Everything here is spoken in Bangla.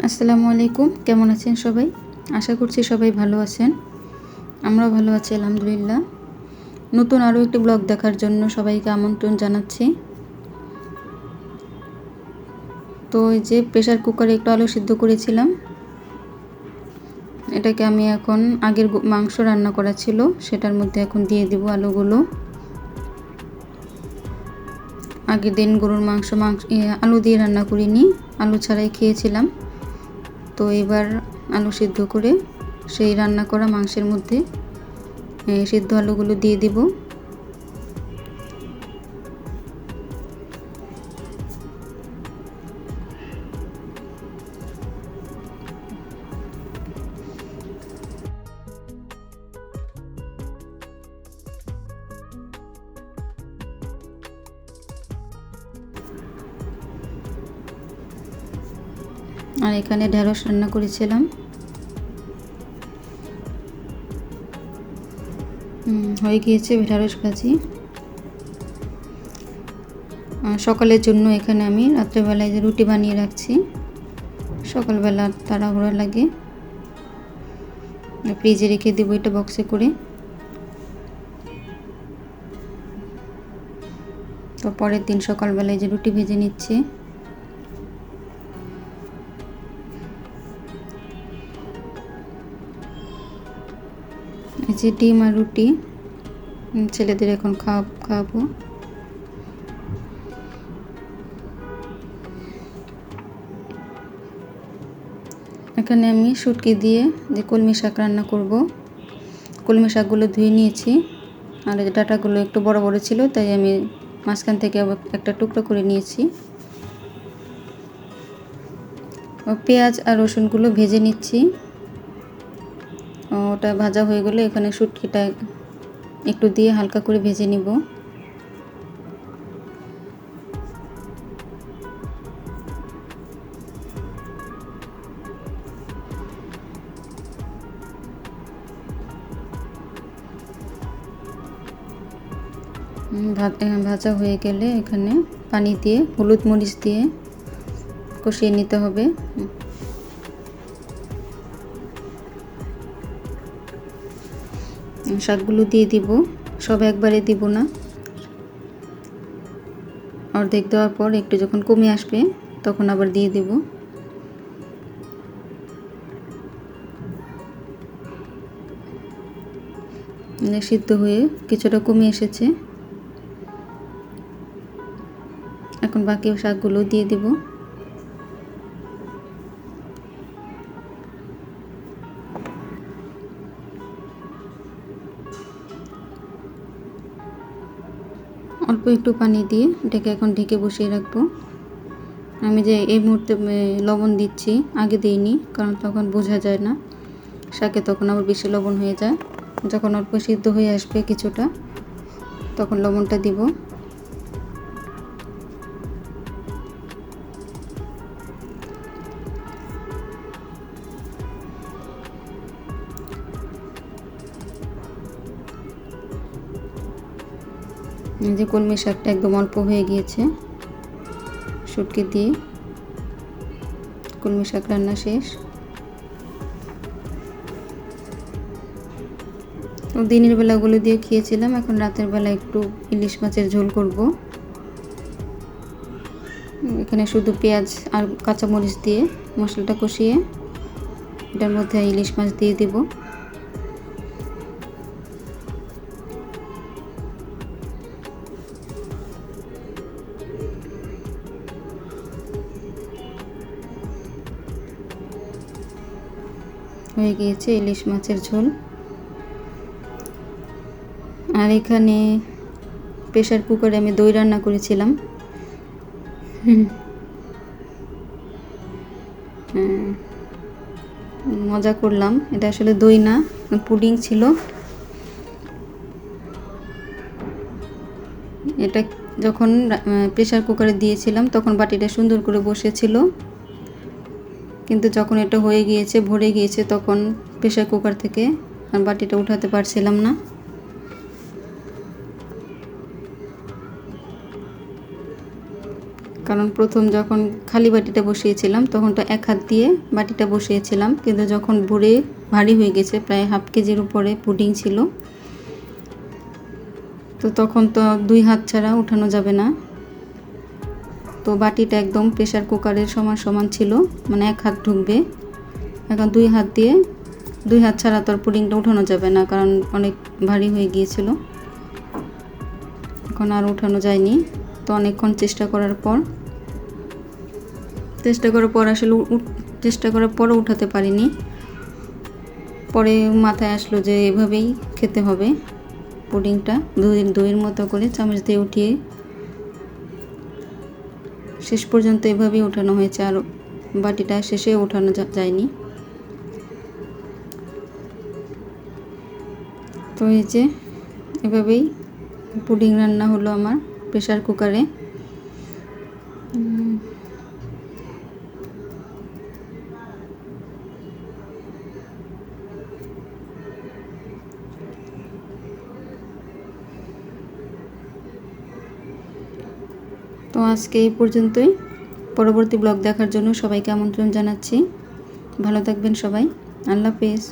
আসসালামু আলাইকুম, কেমন আছেন সবাই? আশা করছি সবাই ভালো আছেন। আমরাও ভালো আছি আলহামদুলিল্লাহ। নতুন আরও একটি ব্লগ দেখার জন্য সবাইকে আমন্ত্রণ জানাচ্ছি। তো এই যে প্রেসার কুকারে একটু আলু সিদ্ধ করেছিলাম, এটাকে আমি এখন আগের মাংস রান্না করা ছিল সেটার মধ্যে এখন দিয়ে দিব আলুগুলো। আগের দিন গরুর মাংস আলু দিয়ে রান্না করিনি, আলু ছাড়াই খেয়েছিলাম। তো এবার আলু সিদ্ধ করে সেই রান্না করা মাংসের মধ্যে সিদ্ধ আলুগুলো দিয়ে দিব। আর এখানে ঢেঁড়স রান্না করেছিলাম। হয়ে গিয়েছে ঢেঁড়স ভাজি। সকালের জন্য এখানে আমি রাত্রেবেলায় যে রুটি বানিয়ে রাখছি, সকালবেলা তাড়াহুড়া লাগে, ফ্রিজে রেখে দেবো এটা বক্সে করে। তো পরের দিন সকালবেলায় যে রুটি ভেজে নিচ্ছি। এই যে ডিম আর রুটি ছেলেদের এখন খাওয়াবো। এখানে আমি শুটকি দিয়ে যে কলমি শাক রান্না করব। কলমি শাকগুলো ধুয়ে নিয়েছি, আর এই ডাঁটাগুলো একটু বড় বড় ছিল তাই আমি মাঝখান থেকে একটা টুকরো করে নিয়েছি। পেঁয়াজ আর রসুনগুলো ভেজে নিচ্ছি। ওটা ভাজা হয়ে গেলে এখানে শুটকিটা একটু দিয়ে হালকা করে ভেজে নিব। ভাজা হয়ে গেলে এখানে পানি দিয়ে হলুদ মরিচ দিয়ে কষিয়ে নিতে হবে। শাকগুলো দিয়ে দিব, সব একবারে দিব না, অর্ধেক দেওয়ার পর একটু যখন কমে আসবে তখন আবার দিয়ে দিব। সিদ্ধ হয়ে কিছুটা কমে এসেছে, এখন বাকি শাকগুলো দিয়ে দিব। অল্প একটু পানি দিয়ে এটাকে এখন ঢেকে বসিয়ে রাখবো। আমি যে এই মুহূর্তে লবণ দিচ্ছি, আগে দিইনি, কারণ তখন বোঝা যায় না শাকে, তখন আবার বেশি লবণ হয়ে যায়। যখন অল্প সিদ্ধ হয়ে আসবে কিছুটা তখন লবণটা দিব। যে কলমি শাকটা একদম অল্প হয়ে গিয়েছে, শুটকি দিয়ে কলমি শাক রান্না শেষ। তো দিনের বেলাগুলো দিয়ে খেয়েছিলাম, এখন রাতের বেলা একটু ইলিশ মাছের ঝোল করব। এখানে শুধু পেঁয়াজ আর কাঁচামরিচ দিয়ে মশলাটা কষিয়ে এটার মধ্যে ইলিশ মাছ দিয়ে দেব। হয়ে গিয়েছে ইলিশ মাছের ঝোল। আর এখানে প্রেসার কুকারে আমি দই রান্না করেছিলাম। মজা করলাম, এটা আসলে দই না, পুডিং ছিল। এটা যখন প্রেসার কুকারে দিয়েছিলাম তখন বাটিটা সুন্দর করে বসেছিল, কিন্তু যখন এটা হয়ে গিয়েছে, ভরে গিয়েছে, তখন প্রেসার কুকার থেকে বাটিটা উঠাতে পারছিলাম না। কারণ প্রথম যখন খালি বাটিটা বসিয়েছিলাম তখন তো এক হাত দিয়ে বাটিটা বসিয়েছিলাম, কিন্তু যখন ভরে ভারী হয়ে গেছে, প্রায় হাফ কেজির উপরে পুডিং ছিল, তো তখন তো 2 হাত ছাড়া উঠানো যাবে না। তো বাটিটা একদম প্রেসার কুকারের সমান সমান ছিল, মানে 1 হাত ঢুকবে। এখন 2 হাত দিয়ে 2 হাত ছাড়া তো আর পুডিংটা উঠানো যাবে না, কারণ অনেক ভারী হয়ে গিয়েছিল। এখন আর উঠানো যায়নি। তো অনেকক্ষণ চেষ্টা করার পর আসলে চেষ্টা করার পরও উঠাতে পারিনি। পরে মাথায় আসলো যে এভাবেই খেতে হবে পুডিংটা, দইয়ের মতো করে চামচ দিয়ে উঠিয়ে শেষ পর্যন্ত এভাবেই ওঠানো হয়েছে, আর বাটিটা শেষে ওঠানো যায়নি। তো এই যে এভাবেই পুডিং রান্না হলো আমার প্রেসার কুকারে। তো আজকে এই পর্যন্তই। পরবর্তী ব্লগ দেখার জন্য সবাইকে আমন্ত্রণ জানাচ্ছি। ভালো থাকবেন সবাই। আল্লাহ হাফেজ।